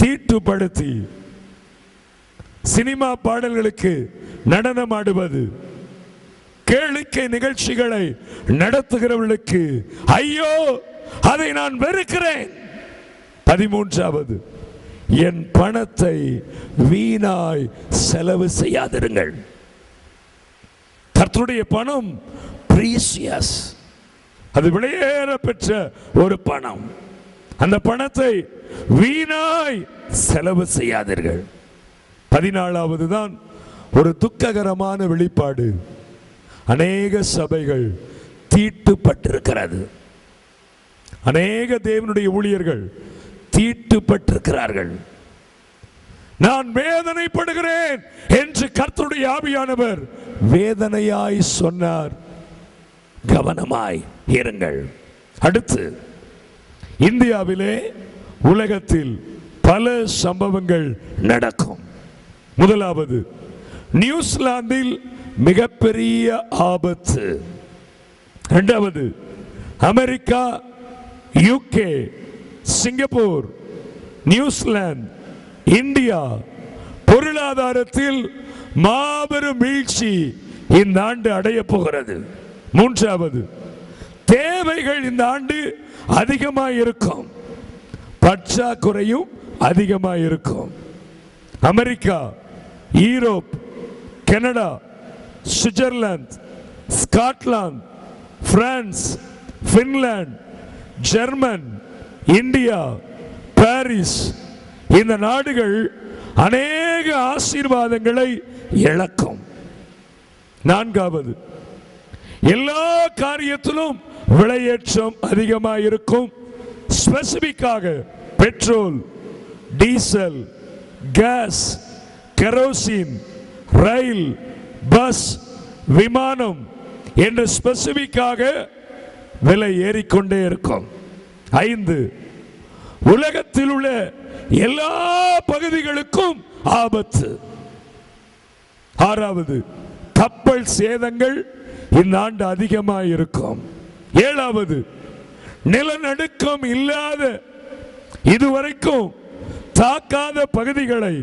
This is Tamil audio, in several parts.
தீட்டுப்படுத்தி சினிமா பாடல்களுக்கு நடனம் ஆடுவது, கேளிக்கை நிகழ்ச்சிகளை நடத்துகிறவர்களுக்கு ஐயோ, அதை நான் வெறுக்கிறேன். 13வது, என் பணத்தை வீணாய் செலவு செய்யாதிருங்கள். கர்த்தருடைய பணம் பிரீசியஸ், அது விலையேற பெற்ற ஒரு பணம். அந்த பணத்தை வீணாய் செலவு செய்யாதீர்கள். 14வது தான் ஒரு துக்ககரமான வெளிப்பாடு. அநேக சபைகள் தீட்டுப்பட்டிருக்கிறது. அநேக தேவனுடைய ஊழியர்கள் தீட்டுப்பட்டிருக்கிறார்கள். நான் வேதனைப்படுகிறேன் என்று கர்த்தருடைய ஆவியானவர் வேதனையாய் சொன்னார். கவனமாய் இருங்கள். அடுத்து, இந்தியாவிலே உலகத்தில் பல சம்பவங்கள் நடக்கும். முதலாவது, நியூசிலாந்தில் மிகப்பெரிய ஆபத்து. இரண்டாவது, America, UK, Singapore, New Zealand, India பொருளாதாரத்தில் மாபெரும் வீழ்ச்சி இந்த ஆண்டு அடைய போகிறது. மூன்றாவது, தேவைகள் இந்த ஆண்டு அதிகமாக இருக்கும், பற்றாக்குறையும் அதிகமாக இருக்கும். America, Europe, Canada, Switzerland, Scotland, France, Finland, German, India, Paris, இந்த நாடுகள் அநேக ஆசீர்வாதங்களை இழக்கும். நான்காவது, எல்லா காரியத்திலும் விலையேற்றம் அதிகமாக இருக்கும். ஸ்பெசிபிக்காக பெட்ரோல், டீசல், கேஸ், கெரோசின், ரயில், பஸ், விமானம் என்று ஸ்பெசிபிக்காக விலை ஏறிக்கொண்டே இருக்கும். 5, உலகத்தில் உள்ள எல்லா பகுதிகளுக்கும் ஆபத்து. 6வது, கப்பல் சேதங்கள் இந்த ஆண்டு அதிகமாக இருக்கும். 7வது, நிலநடுக்கம் இல்லாத, இதுவரைக்கும் தாக்காத பகுதிகளை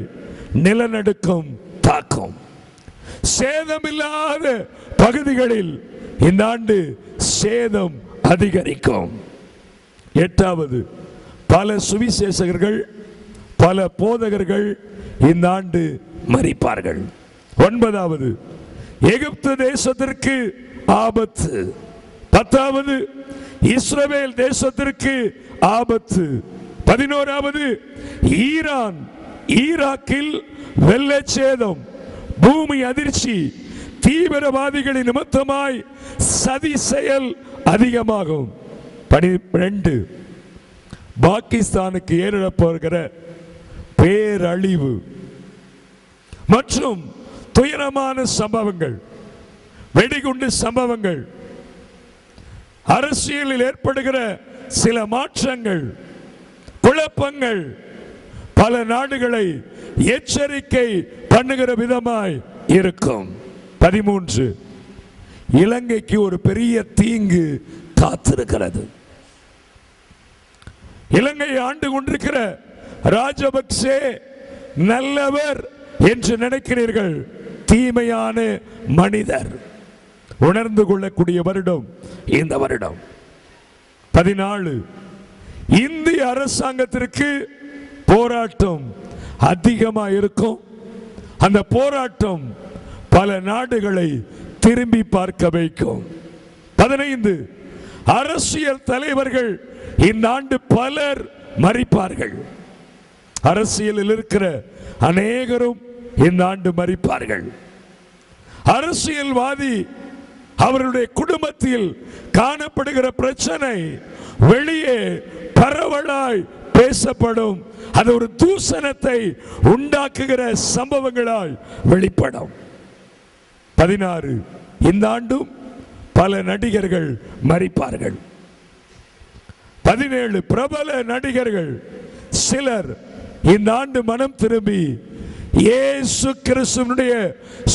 நிலநடுக்கம் தாக்கும். சேதமில்லாத பகுதிகளில் இந்த ஆண்டு சேதம் அதிகரிக்கும். 8வது, பல சுவிசேஷகர்கள், பல போதகர்கள் இந்த ஆண்டு மரிப்பார்கள். 9வது, எகிப்து தேசத்திற்கு ஆபத்து. 10வது, இஸ்ரவேல் தேசத்திற்கு ஆபத்து. 11வது, ஈரான், ஈராக்கில் வெள்ளச்சேதம், பூமி அதிர்ச்சி, தீவிரவாதிகளின் நிமித்தமாய் சதி செயல் அதிகமாகும். 12, பாகிஸ்தானுக்கு ஏற்படுகிற பேரழிவு மற்றும் துயரமான சம்பவங்கள், வெடிகுண்டு சம்பவங்கள், அரசியலில் ஏற்படுகிற சில மாற்றங்கள், குழப்பங்கள் பல நாடுகளை எச்சரிக்கை பண்ணுகிற விதமாய் இருக்கும். 13, இலங்கைக்கு ஒரு பெரிய தீங்கு காத்திருக்கிறது. இலங்கை ஆண்டு கொண்டிருக்கிற ராஜபக்சே நல்லவர் என்று நினைக்கிறீர்கள், தீமையான மனிதர். உணர்ந்து கொள்ளக்கூடிய வருடம் இந்த வருடம். 14, இந்திய அரசாங்கத்திற்கு போராட்டம் அதிகமாக இருக்கும். அந்த போராட்டம் பல நாடுகளை திரும்பி பார்க்க வைக்கும். 15, அரசியல் தலைவர்கள் இந்த ஆண்டு பலர் மரிப்பார்கள். அரசியலில் இருக்கிற அநேகரும் இந்த ஆண்டு மரிப்பார்கள். அரசியல்வாதி அவருடைய குடும்பத்தில் காணப்படுகிற பிரச்சனை வெளியே பரவலாய் பேசப்படும். அது ஒரு தூசணத்தை உண்டாக்குகிற சம்பவங்களாய் வெளிப்படும். 16, இந்த ஆண்டும் பல நடிகர்கள் மரிப்பார்கள். 17, பிரபல நடிகர்கள் சிலர் இந்த ஆண்டு மனம் திரும்பி இயேசு கிறிஸ்துவினுடைய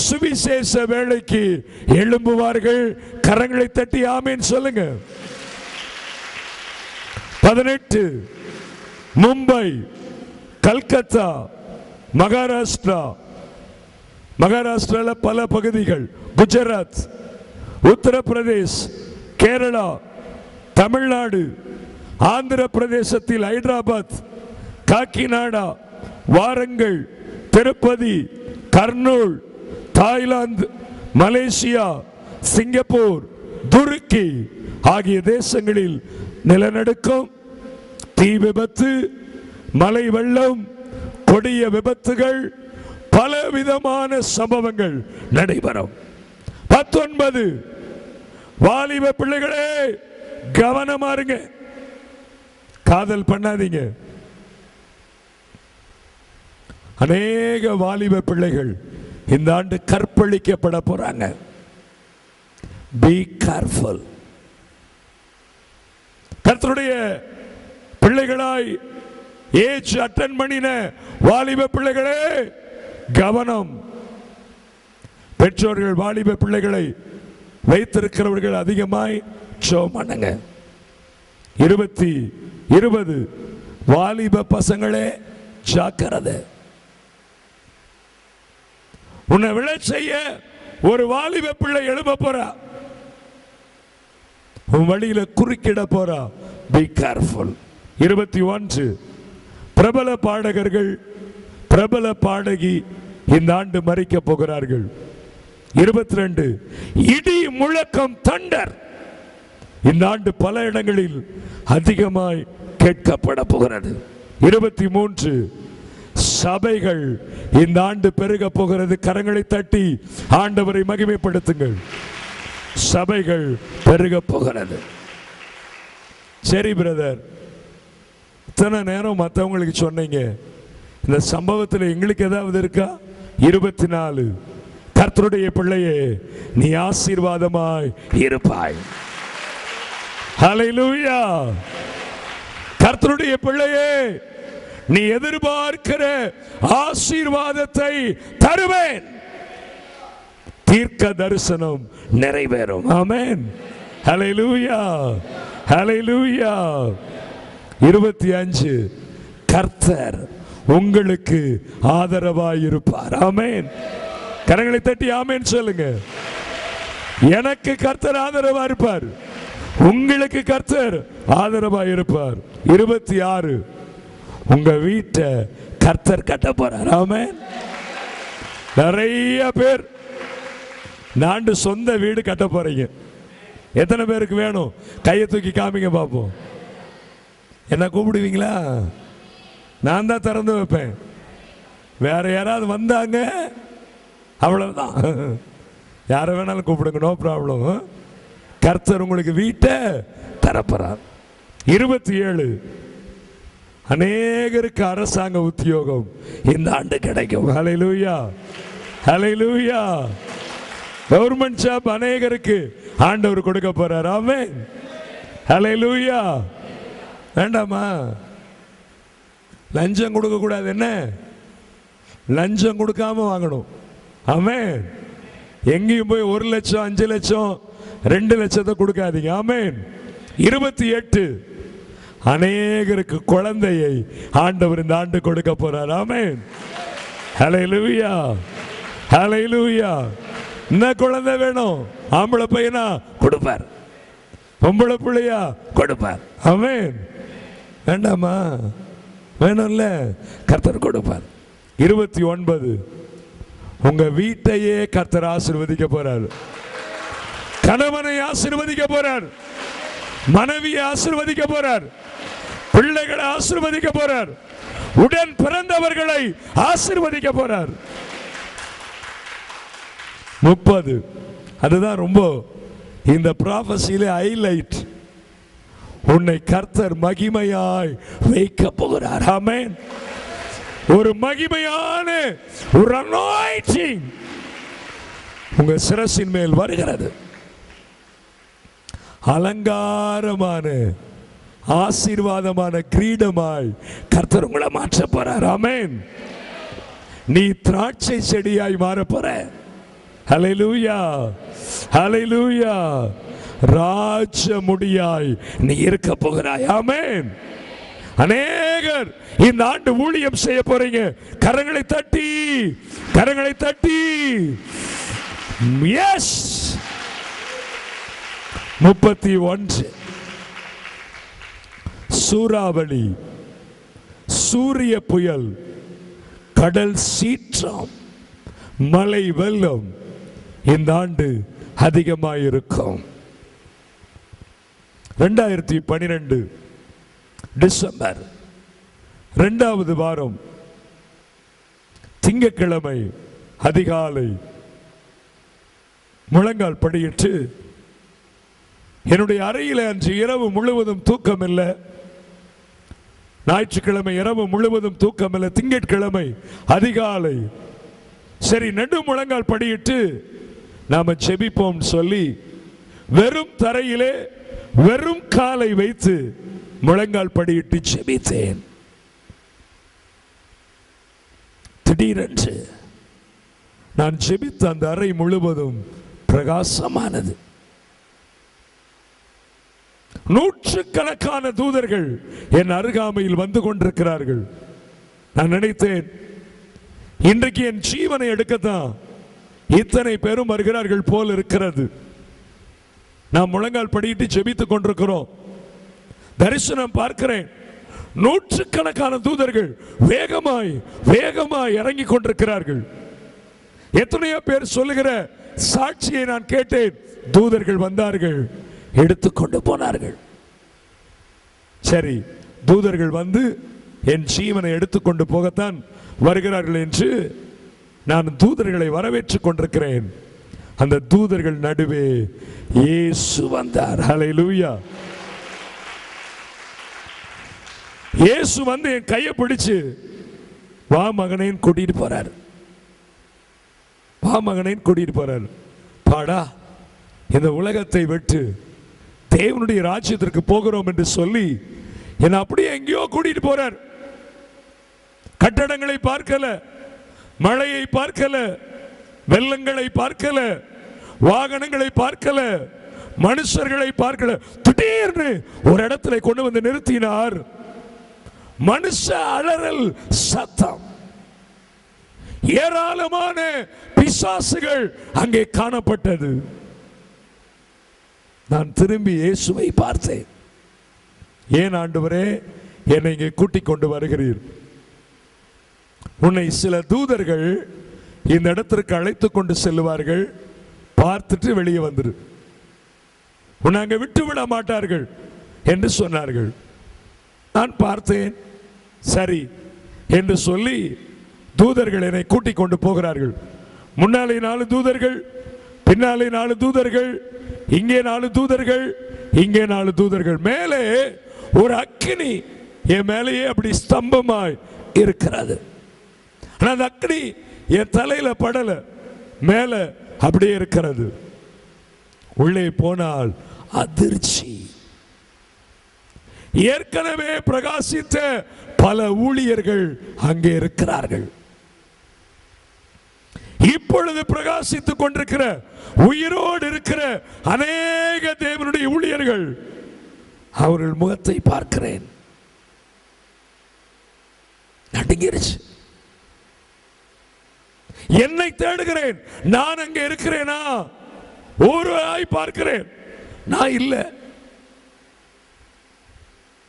சுவிசேஷ வேலைக்கு எழும்புவார்கள். கரங்களை தட்டி ஆமென் சொல்லுங்க. 18, மும்பை, கல்கத்தா, மகாராஷ்டிரா, மகாராஷ்டிரால பல பகுதிகள், குஜராத், உத்தரப்பிரதேஷ், கேரளா, தமிழ்நாடு, ஆந்திர பிரதேசத்தில் Hyderabad, Kakinada, Warangal, Tirupati, Kurnool, Thailand, Malaysia, Singapore, துருக்கி ஆகிய தேசங்களில் நிலநடுக்கம், தீ விபத்து, மலை வெள்ளம், கொடிய விபத்துகள், பலவிதமான சம்பவங்கள் நடைபெறும். 19 வாலிப பிள்ளைகளே கவனமா இருங்க, காதல் பண்ணாதீங்க. அநேக வாலிப பிள்ளைகள் இந்த ஆண்டு கற்பழிக்கப்பட போறாங்க. Be careful. கர்த்தருடைய பிள்ளைகளாய் ஏஜ் அட்டன் பண்ணின வாலிப பிள்ளைகளே கவனம். பெற்றோர்கள் வாலிப பிள்ளைகளை வைத்திருக்கிறவர்கள் அதிகமாய் ஜெபம் பண்ணுங்க. 20 வாலிப பசங்களே ஜாக்கிரதை. உன்னை விழ செய்ய ஒரு வாலிப பிள்ளை எழுப்ப போறா, உன் வழியில குறுக்கிட போறா. Be careful. 21 பிரபல பாடகர்கள், பிரபல பாடகி இந்த ஆண்டு மரிக்க போகிறார்கள். 22 இடி முழக்கம், தண்டர் இந்த ஆண்டு பல இடங்களில் அதிகமாய் கேட்கப்பட போகிறது. 23 சபைகள் இந்த ஆண்டு பெருக போகிறது. கரங்களை தட்டி ஆண்டவரை மகிமைப்படுத்துங்கள். சபைகள் பெருக போகிறது. சரி பிரதர், இத்தனை நேரம் மற்றவங்களுக்கு சொன்னீங்க, இந்த சம்பவத்தில் எங்களுக்கு ஏதாவது இருக்கா? 24 கர்த்தருடைய பிள்ளையே நீ ஆசீர்வாதமாய் இருப்பாய். ஹல்லேலூயா. கர்த்தருடைய பிள்ளையே நீ எதிர்பார்க்கிற ஆசீர்வாதத்தை தருவேன். தீர்க்க தரிசனம் நிறைவேறும். ஆமென். ஹல்லேலூயா, ஹல்லேலூயா. 25 கர்த்தர் உங்களுக்கு ஆதரவாய் இருப்பார். ஆமென். கரங்களை தட்டி ஆமென் சொல்லுங்க. எனக்கு கர்த்தர் ஆதரவா இருப்பார், உங்களுக்கு கர்த்தர் ஆதரவாய் இருப்பார். 26 உங்க வீட்டை கர்த்தர் கட்ட போறார். ஆமென். நிறைய பேர் நாண்டு சொந்த வீடு கட்ட போறீங்க. எத்தனை பேருக்கு வேணும்? கையை தூக்கி காமிங்க பாப்போம். என்ன கூப்பிடுவீங்களா? நான் தான் திறந்து வைப்பேன். வேற யாராவது வந்தாங்க அவ்வளவுதான். யாரை வேணாலும் கூப்பிடுங்க, நோ ப்ராப்ளம். கர்த்தர் உங்களுக்கு வீட்டை தரப்போறார். 27 அநேகருக்கு அரசாங்க உத்தியோகம் இந்த ஆண்டு கிடைக்கும். ஹல்லேலூயா, ஹல்லேலூயா. கவர்மெண்ட் ஜாப் அநேகருக்கு ஆண்டவர் கொடுக்க போறார். ஆமென். ஹல்லேலூயா. வேண்டாமா? லஞ்சம் கொடுக்க கூடாது. என்ன லஞ்சம் கொடுக்காம வாங்கணும். ஆமென். எங்கேயும் போய் 1 லட்சம் 5 லட்சம் 2 லட்சத்தை கொடுக்காதீங்க. ஆமென். 28 அநேகருக்கு குழந்தையை ஆண்டவர் இந்த ஆண்டு கொடுக்க போறார். ஆமென். ஹல்லேலூயா, ஹல்லேலூயா. என்ன குழந்தை வேணும்? ஆம்பளை பையனா கொடுப்பார், பொம்பளை பிள்ளையா கொடுப்பார். ஆமென். வேண்டாமா? வேணும்ல, கர்த்தர் கொடுப்பார். 29 உங்க வீட்டையே கர்த்தர் ஆசீர்வதிக்க போறார். கணவனை ஆசீர்வதிக்க போறார், மனைவியை ஆசீர்வதிக்க போறார், பிள்ளைகளை ஆசீர்வதிக்க போறார், உடன் பிறந்தவர்களை ஆசீர்வதிக்க போறார். 30 அதுதான் ரொம்ப இந்த ப்ராபசியிலே ஹைலைட். உன்னை கர்த்தர் மகிமையாய் வைக்க போகிறார். ஆமென். ஒரு மகிமையான ஒரு அனாயிண்டிங் உங்க சிரசின் மேல் வருகிறது. அலங்காரமான ஆசீர்வாதமான கிரீடமாய் கர்த்தர் உங்களை மாற்ற போறார். ஆமென். நீ திராட்சை செடியாய் மாற போற. ஹல்லேலூயா, ஹல்லேலூயா. ராஜ முடியாய் நீ இருக்க போகிறாய். ஆமென். அநேகர் இந்த ஆண்டு ஊழியம் செய்ய போறீங்க. கரங்களை தட்டி, கரங்களை தட்டி. எஸ், 31 சூறாவளி, சூரிய புயல், கடல் சீற்றம், மழை வெள்ளம் இந்த ஆண்டு அதிகமாயிருக்கும். 2012 டிசம்பர் 2வது வாரம் திங்கட்கிழமை அதிகாலை முழங்கால் படியிட்டு என்னுடைய அறையில் அன்று இரவு முழுவதும் தூக்கம் இல்லை. ஞாயிற்றுக்கிழமை இரவு முழுவதும் தூக்கம் இல்லை. திங்கட்கிழமை அதிகாலை சரி நடு முழங்கால் படியிட்டு நாம ஜெபிப்போம் சொல்லி வெறும் தரையிலே வெறும் காலை வைத்து முழங்கால் படியிட்டு ஜெபித்தேன். திடீரென்று நான் ஜெபித்த அந்த அறை முழுவதும் பிரகாசமானது. நூற்றுக்கணக்கான தூதர்கள் என் அருகாமையில் வந்து கொண்டிருக்கிறார்கள். நான் நினைத்தேன், இன்றைக்கு என் ஜீவனை எடுக்கத்தான் இத்தனை பேரும் வருகிறார்கள் போல் இருக்கிறது. நாம் முழங்கால் படியிட்டு ஜெபித்துக் கொண்டிருக்கிறோம். தரிசனம் பார்க்கிறேன், நூற்றுக்கணக்கான தூதர்கள் வேகமாய் வேகமாய் இறங்கி கொண்டிருக்கிறார்கள். எத்தனையோ பேர் சொல்லுகிற சாட்சியை நான் கேட்டேன். தூதர்கள் வந்தார்கள், எடுத்துக்கொண்டு போனார்கள். சரி, தூதர்கள் வந்து என் ஜீவனை எடுத்துக்கொண்டு போகத்தான் வருகிறார்கள் என்று நான் தூதர்களை வரவேற்றுக் கொண்டிருக்கிறேன். அந்த தூதர்கள் நடுவே இயேசு வந்தார். ஹல்லேலூயா. இயேசு வந்து என் கையை பிடிச்சு வா மகனேன்னு கூட்டிட்டு போறார். வா மகனேன்னு கூட்டிட்டு போறார். பாடா, இந்த உலகத்தை விட்டு தேவனுடைய ராஜ்யத்திற்கு போகிறோம் என்று சொல்லி என்னை அப்படியே எங்கேயோ கூட்டிட்டு போறார். கட்டடங்களை பார்க்கல, மழையை பார்க்கல, வெள்ளங்களை பார்க்கல, வாகனங்களை பார்க்கல, மனுஷர்களை பார்க்கல. திடீர்னு ஒரு இடத்துல கொண்டு வந்து நிறுத்தினார். மனுஷ அலறல் சத்தம், ஏராளமான பிசாசுகள் அங்கே காணப்பட்டது. நான் திரும்பி இயேசுவை பார்த்தேன். ஏன் ஆண்டவரே என்னை இங்கே கூட்டிக் கொண்டு வருகிறீர்? உன்னை சில தூதர்கள் இந்த இடத்திற்கு அழைத்து கொண்டு செல்லுவார்கள், பார்த்துட்டு வெளியே வந்துரு, உன்னை அங்கே விட்டு விட மாட்டார்கள் என்று சொன்னார்கள். நான் பார்த்தேன், சரி என்று சொல்லி தூதர்கள் என்னை கூட்டிக் கொண்டு போகிறார்கள். முன்னாலே 4 தூதர்கள், பின்னாலே 4 தூதர்கள், இங்கே 4 தூதர்கள், இங்கே 4 தூதர்கள். மேலே ஒரு அக்கினி என் மேலேயே அப்படி ஸ்தம்பமாய் இருக்கிறது. அந்த அக்கினி என் தலையில படல, மேல அப்படியே இருக்கிறது. உள்ளே போனால் அதிர்ச்சி. ஏற்கனவே பிரகாசித்த பல ஊழியர்கள் அங்கே இருக்கிறார்கள். இப்பொழுது பிரகாசித்துக் கொண்டிருக்கிற, உயிரோடு இருக்கிற அநேக தேவனுடைய ஊழியர்கள், அவர்கள் முகத்தை பார்க்கிறேன். நடுங்கிருச்சு. என்னை தேடுகிறேன், நான் அங்கே இருக்கிறேனா? ஒரு ஆய் பார்க்கிறேன், நான் இல்லை.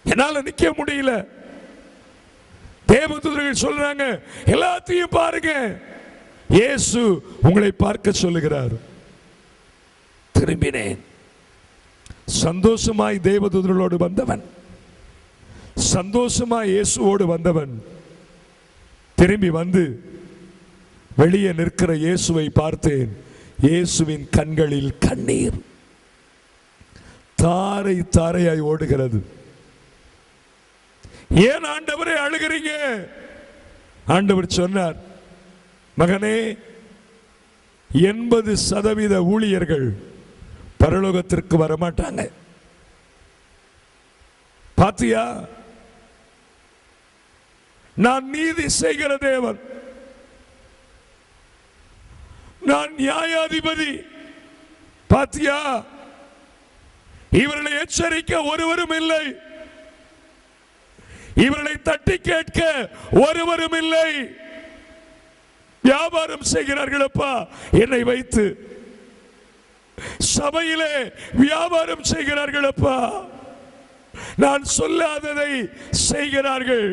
என்னால நிக்க முடியல. தேவதூதர்கள் சொல்றாங்க, எல்லாத்தையும் பாருங்க, இயேசு உங்களை பார்க்க சொல்லுகிறார். திரும்பினேன். சந்தோஷமாய் தேவதூதர்களோடு வந்தவன், சந்தோஷமாய் இயேசுவோடு வந்தவன் திரும்பி வந்து வெளியே நிற்கிற இயேசுவை பார்த்தேன். இயேசுவின் கண்களில் கண்ணீர் தாரை தாரையாய் ஓடுகிறது. ஏன் ஆண்டவரே அழுகிறீங்க? ஆண்டவர் சொன்னார், மகனே, 80% ஊழியர்கள் பரலோகத்திற்கு வரமாட்டாங்க. பாத்தியா, நான் நீதி செய்கிற தேவன், நான் நியாயாதிபதி. பாத்தியா, இவர்களை எச்சரிக்க ஒருவரும் இல்லை. இவர்களை தட்டி கேட்க ஒருவரும் இல்லை. வியாபாரம் செய்கிறார்கள் அப்பா என்னை வைத்து, சபையிலே வியாபாரம் செய்கிறார்கள் அப்பா, நான் சொல்லாததை செய்கிறார்கள்,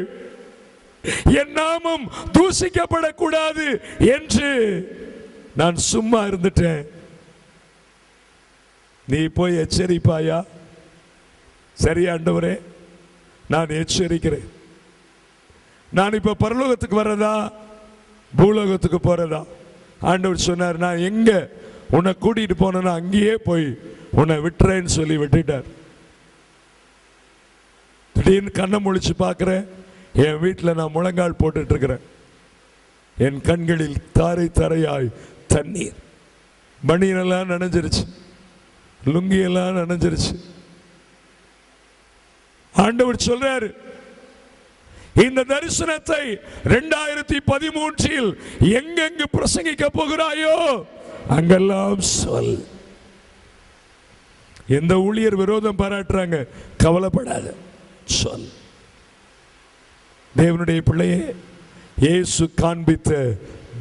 என் நாமம் தூசிக்கப்படக்கூடாது என்று நான் சும்மா இருந்துட்டேன். நீ போய் எச்சரிப்பாயா? சரி ஆண்டவரே, நான் எச்சரிக்கிறேன். நான் இப்ப பரலோகத்துக்கு வரதா பூலோகத்துக்கு போறதா? ஆண்டவர் சொன்னார், நான் எங்க உன்னை கூட்டிட்டு போனா அங்கேயே போய் உன்னை விட்டுறேன்னு சொல்லி விட்டுட்டார். திடீர்னு கண்ணை முழிச்சு பார்க்கிறேன், என் வீட்டில் நான் முழங்கால் போட்டுட்டு இருக்கிறேன். என் கண்களில் தாரை தாரையாய் தண்ணீர், பனியெல்லாம் நனைஞ்சிருச்சு, லுங்கியெல்லாம் நனைஞ்சிருச்சு. ஆண்டவர் சொல்றாரு, இந்த தரிசனத்தை 2013 எங்கெங்கு பிரசங்கிக்க போகிறாயோ அங்கெல்லாம் சொல். எந்த ஊழியர் விரோதம் பாராட்டுறாங்க, கவலைப்படாத, சொல். தேவனுடைய பிள்ளையே, இயேசு காண்பித்த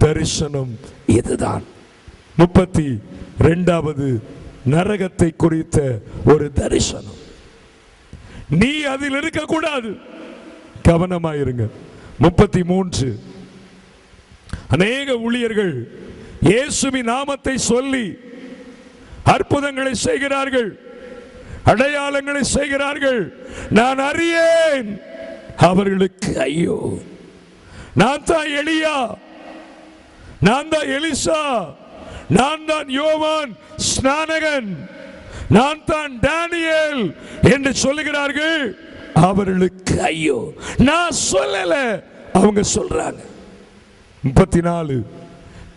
தரிசனம் இதுதான். 32வது நரகத்தை குறித்த ஒரு தரிசனம். நீ அதில் இருக்கக்கூடாது, கவனமாயிருங்க. 33 அநேக ஊழியர்கள் இயேசுவின் நாமத்தை சொல்லி அற்புதங்களை செய்கிறார்கள், அடையாளங்களை செய்கிறார்கள். நான் அறியேன் அவர்களுக்கு ஐயோ. நான் தான் எலியா, நான் தான் எலிசா, நான் தான் யோவான் ஸ்நானகன், நான் தான் டேனியேல் என்று சொல்லுகிறார்கள். அவர்களுக்கு ஐயோ. நான் சொல்லல, அவங்க சொல்றாங்க. 34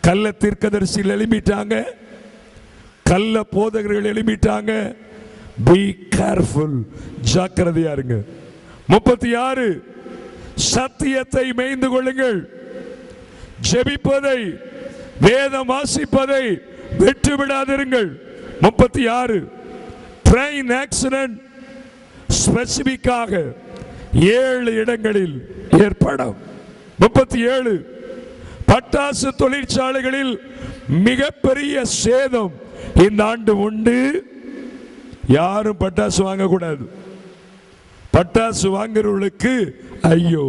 கள்ள தீர்க்கதரிசிகள் எழும்பிட்டாங்க, கள்ள போதகர்கள் எழும்பிட்டாங்க. பி கேர்ஃபுல், ஜாக்கிரதையா இருங்க. 36 சத்தியத்தை மேய்ந்து கொள்ளுங்கள், ஜெபிப்பதை வேதம் வாசிப்பதை விட்டு விடாதிருங்கள். 36 ட்ரெயின் ஆக்சிடென்ட் ஸ்பெசிபிக்காக 7 இடங்களில் ஏற்படும். 37 பட்டாசு தொழிற்சாலைகளில் மிகப்பெரிய சேதம் இந்த ஆண்டு உண்டு. யாரும் பட்டாசு வாங்கக்கூடாது, பட்டாசு வாங்குறவர்களுக்கு ஐயோ.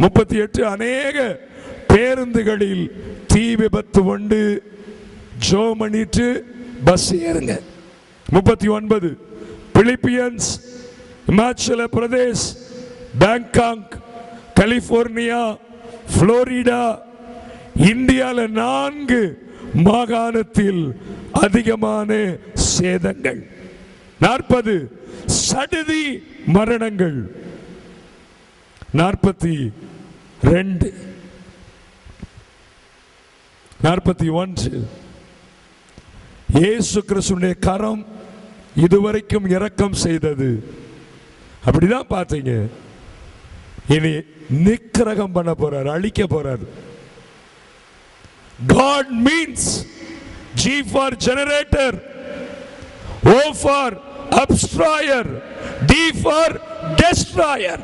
38 அநேக பேருந்துகளில் தீ விபத்து உண்டு, ஜோ பண்ணிட்டு பஸ் ஏறுங்க. 39 Philippians, Himachal Pradesh, Bangkok, California, Florida, இந்தியாவில் 4 மாகாணத்தில் அதிகமான சேதங்கள். 40 சடுதி மரணங்கள். 42 41 இயேசு கிறிஸ்துவின் கரம் இதுவரைக்கும் இரக்கம் செய்தது. அப்படிதான் பார்த்தீங்க. இனி நிக்கிரகம் பண்ண போறார், அழிக்க போறார். God means G for generator, O for obstruer, D for destroyer.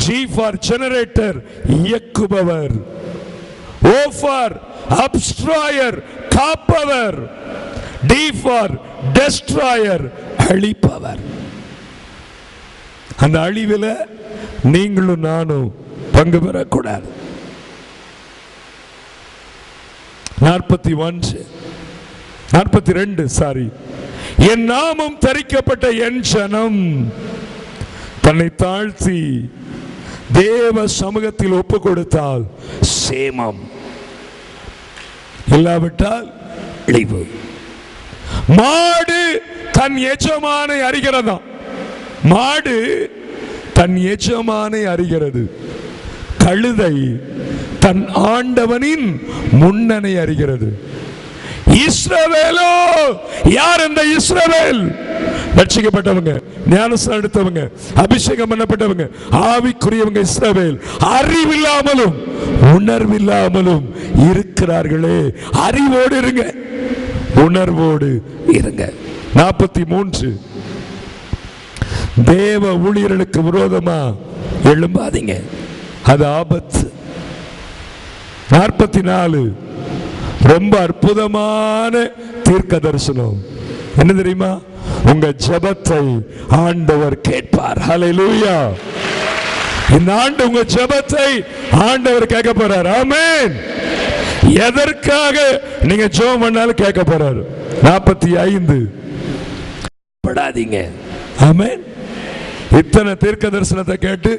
G for generator, இயக்குபவர். O for obstruer, காப்பவர். D for destroyer, அழிப்பவர். அந்த அழிவில் நீங்களும் நானும் பங்கு பெறக்கூடாது. 42 சாரி, என் நாமம் தரிக்கப்பட்ட என் ஜனம் தன்னை தாழ்த்தி தேவ சமூகத்தில் ஒப்பு கொடுத்தால் சேமம், இல்லாவிட்டால் அழிவு. மாடு தன் எஜமானை அறிகிறதா? மாடு தன் எஜமானை அறிகிறது. கழுதை தன் ஆண்டவனின் முன்னனை அறிகிறது. இஸ்ரவேலோ யார்? இந்த இஸ்ரவேல் ரட்சிக்கப்பட்டவங்க, ஞானஸ்நானம் எடுத்தவங்க, அபிஷேகம் பண்ணப்பட்டவங்க, ஆவிக்குரியவங்க. இஸ்ரவேல் அறிவில்லாமலும் உணர்வில்லாமலும் இருக்கிறார்களே. அறிவோடு இருங்க, உணர்வோடு இருங்க. 43 தேவ ஊழியர்களுக்கு விரோதமா எழும்பாதீங்க, அது ஆபத்து. 44 ரொம்ப அற்புதமான தீர்க்க தரிசனம். என்ன தெரியுமா? உங்க ஜெபத்தை ஆண்டவர் கேட்பார். ஹல்லேலூயா. இந்த ஆண்டு உங்க ஜெபத்தை ஆண்டவர் கேட்க போறார். ஆமென். எதற்காக நீங்க ஜெபம் பண்ணாலும் கேட்க போறார். 45 படாதீங்க. ஆமென். இத்தனை தீர்க்க தரிசனத்தை கேட்டு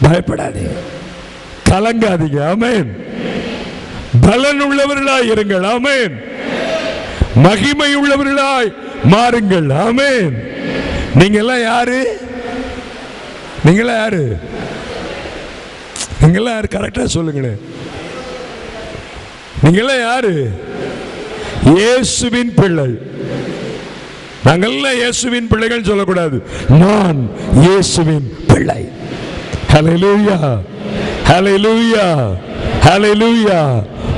பயப்படாதீங்க, கலங்காதீங்க. ஆமென். பலன் உள்ளவர்களாய் இருங்கள். ஆமென். மகிமை உள்ளவர்களாய் மாறுங்கள். ஆமென். நீங்க எல்லாம் யாரு? நீங்களா யாரு? நீங்களாம் யாரு? கரெக்டா சொல்லுங்களேன். நீங்களாம் யாரு? இயேசுவின் பிள்ளை. நாங்கெல்லாம் இயேசுவின் பிள்ளைகள் சொல்லக்கூடாது. நான் இயேசுவின் பிள்ளை. ஹல்லேலூயா, ஹல்லேலூயா, ஹல்லேலூயா.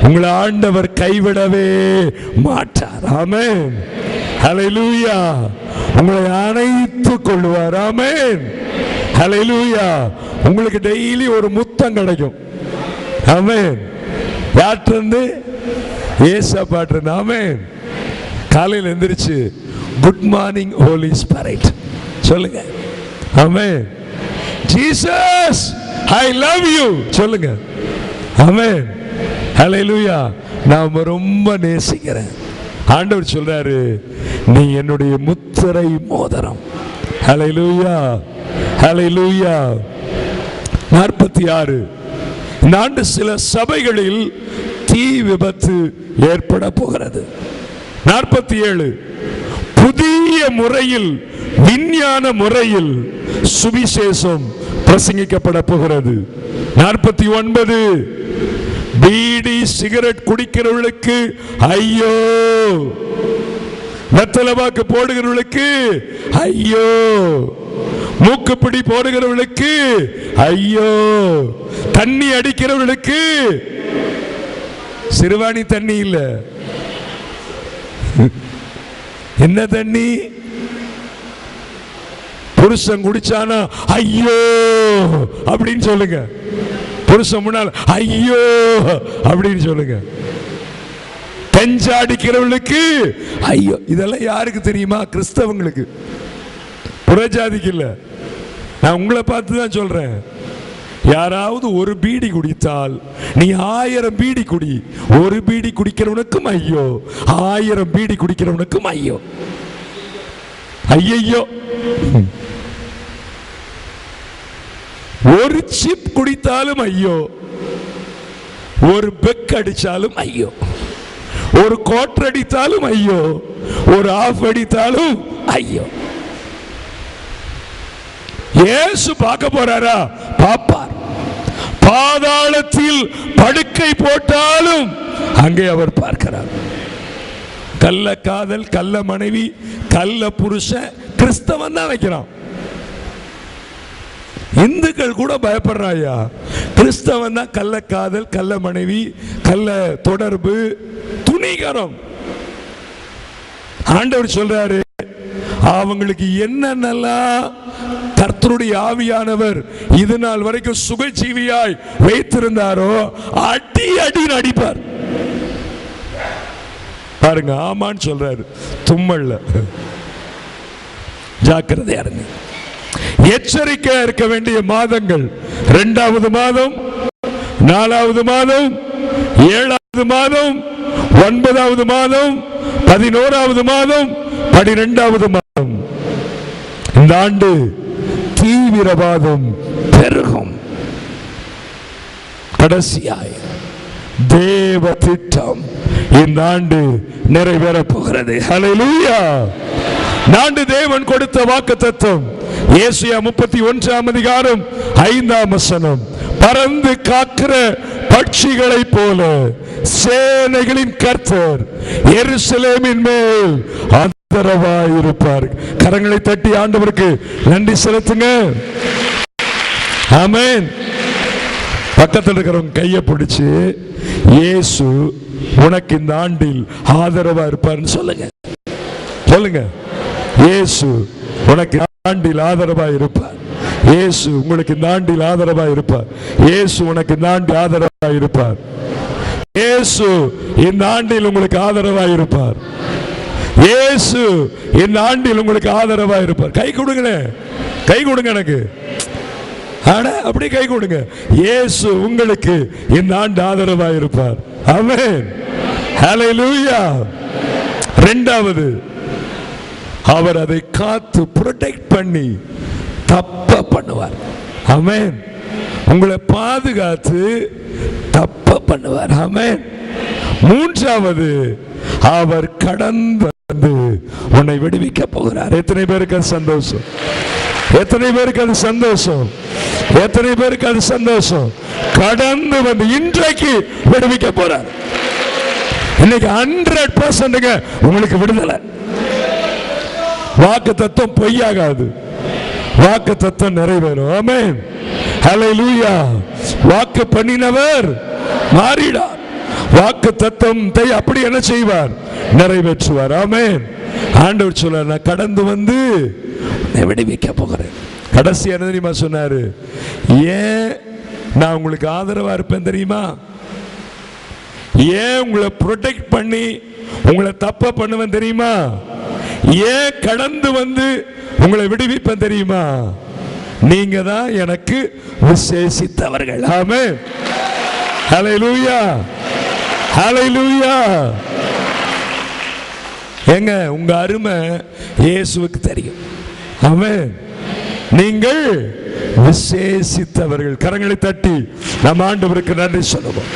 உங்களை ஆண்டவர் கைவிடவே மாட்டார். ஆமென். ஹல்லேலூயா. உங்களை அணைத்துக் கொள்வார். ஆமென். ஹல்லேலூயா. உங்களுக்கு டெய்லி ஒரு முத்தம் கிடைக்கும். ஆமென். யாற்றிருந்து? ஏசப்பாட்டிருந்து. ஆமென். காலையில் எந்திரிச்சு குட் மார்னிங் ஹோலி ஸ்பிரிட் சொல்லுங்க. ஆமென். ஜீசஸ் ஐ லவ் யூ சொல்லுங்க. ஆமென். ஹல்லேலூயா. நான் ரொம்ப நேசிக்கிறேன். ஆண்டவர் சொல்றாரு, நீ என்னுடைய முத்திரை மோதிரம். ஹல்லேலூயா, ஹல்லேலூயா. 46 இந்த ஆண்டு சில சபைகளில் தீ விபத்து ஏற்பட போகிறது. 47 புதிய முறையில், விஞ்ஞான முறையில் சுவிசேஷம் பிரசங்கிக்கப்பட போகிறது. 49 பீடி சிகரெட் குடிக்கிறவர்களுக்கு ஐயோ, வெத்தலைபாக்கு போடுகிறவர்களுக்கு ஐயோ, மூக்குப்பிடி போடுகிறவர்களுக்கு ஐயோ, தண்ணி அடிக்கிறவர்களுக்கு, சிறுவாணி தண்ணி இல்ல, என்ன தண்ணி? புருஷன் குடிச்சானா ஐயோ அப்படின்னு சொல்லுங்க. புருஷன் முன்னால் ஐயோ அப்படின்னு சொல்லுங்க. கஞ்சா அடிக்கிறவர்களுக்கு ஐயோ. இதெல்லாம் யாருக்கு தெரியுமா? கிறிஸ்தவங்களுக்கு, புறஜாதிக்கு இல்ல. நான் உங்களை பார்த்து தான் சொல்றேன். யாராவது ஒரு பீடி குடித்தால் நீ 1000 பீடி குடி. ஒரு பீடி குடிக்கிறவனுக்கும் ஐயோ, 1000 பீடி குடிக்கிறவனுக்கும் ஐயோ. ஐயோ. ஒரு சிப் குடித்தாலும் ஐயோ, ஒரு பெக் அடிச்சாலும் ஐயோ, ஒரு கோட்டர் அடித்தாலும் ஐயோ, ஒரு ஆஃப் அடித்தாலும் ஐயோ. இயேசு பார்க்க போறாரா? பாப்பார். பாதாளத்தில் படுக்கை போட்டாலும் அங்கே அவர் பார்க்கிறார். கள்ள காதல், கள்ள மனைவி, கள்ள புருஷன் கிறிஸ்தவன் தான் வைக்கிறான். இந்துக்கள் கூட பயப்படுறாயா? கிறிஸ்தவன் தான் கள்ள காதல், கள்ள மனைவி, கள்ள தொடர்பு, துணிகரம். ஆண்டவர் சொல்றாரு, அவங்களுக்கு என்னென்னலாம் கர்த்தருடைய ஆவியானவர் இது நாள் வரைக்கும் சுகஜீவியாய் வைத்திருந்தாரோ அடி அடி அடிப்பார். பாருங்க, ஆமான்னு சொல்றாரு. தும்மல்ல ஜாக்கிரதையா இருங்க. எச்சரிக்கையா இருக்க வேண்டிய மாதங்கள் 2வது மாதம், 4வது மாதம், 7வது மாதம், 9வது மாதம், 11வது மாதம், 12வது மாதம். இந்த ஆண்டு தீவிரவாதம் பெருகும். கடைசியாய் தேவ திட்டம் இந்த ஆண்டு நிறைவேற போகிறது. ஹல்லேலூயா. நாண்டு தேவன் கொடுத்த வாக்குத்தத்தம் ஏசாயா 31ஆம் அதிகாரம் 5ஆம் வசனம். பறந்து காக்கிற பட்சிகளை போல சேனைகளின் கர்த்தர் எருசலேமின் மேல் ஆதரவாயிருப்பார். கரங்களை தட்டி ஆண்டவருக்கு நன்றி செலுத்துங்க. ஆமென். பக்கத்தில் இருக்கிறவங்க கையை பிடிச்சு, இயேசு உனக்கு இந்த ஆண்டில் ஆதரவா இருப்பார்னு சொல்லுங்க. சொல்லுங்க. இயேசு உனக்கு ஆண்டில் ஆதரவாய் இருப்பார். இயேசு உங்களுக்கு இந்த ஆண்டில் ஆதரவாய் இருப்பார். இயேசு உனக்கு இந்த ஆண்டு ஆதரவாய் இருப்பார். இயேசு இந்த ஆண்டில் உங்களுக்கு ஆதரவாய் இருப்பார். இயேசு இந்த ஆண்டில் உங்களுக்கு ஆதரவாய் இருப்பார். கை கொடுங்களேன், கை கொடுங்க எனக்கு. அப்படி கை கொடுங்க. இயேசு உங்களுக்கு இந்த ஆண்டு ஆதரவாய் இருப்பார். ஆமென். ஹல்லேலூயா. இரண்டாவது, அவர் அதை காத்து புரொடெக்ட் பண்ணி தப்ப பண்ணுவார். ஆமென். உங்களை பாதுகாத்து தப்ப பண்ணுவார். ஆமென். மூன்றாவது, அவர் கடந்து வந்து உன்னை விடுவிக்க போகிறார். எத்தனை பேருக்கு அது சந்தோஷம்? எத்தனை பேருக்கு அது சந்தோஷம்? எத்தனை பேருக்கு அது சந்தோஷம்? கடந்து வந்து இன்றைக்கு விடுவிக்க போறார். இன்னைக்கு 100% உங்களுக்கு விடுதலை. வாக்கு தத்துவம் பொய்யாகாது, வாக்கு தத்துவம் நிறைவேறும். ஆமென். ஹல்லேலூயா. வாக்கு பண்ணினவர் மாறிடார். வாக்கு தத்துவத்தை அப்படி என்ன செய்வார்? நிறைவேற்றுவார். ஆமென். ஆண்டவர் சொல்றார், நான் கடந்து வந்து விடுவிக்க போகிறேன். கடைசி என்ன தெரியுமா சொன்னாரு? ஏன் நான் உங்களுக்கு ஆதரவா இருப்பேன் தெரியுமா? ஏன் உங்களை ப்ரொடெக்ட் பண்ணி உங்களை தப்ப பண்ணுவேன் தெரியுமா? ஏன் கடந்து வந்து உங்களை விடுவிப்பேன் தெரியுமா? நீங்க தான் எனக்கு விசேஷித்தவர்கள். ஆமென். ஹல்லேலூயா. ஹல்லேலூயா. எங்க உங்க அருமை இயேசுவுக்கு தெரியும். ஆமென். நீங்கள் விசேஷித்தவர்கள். கரங்களை தட்டி நம் ஆண்டவருக்கு நன்றி சொல்லுவோம்.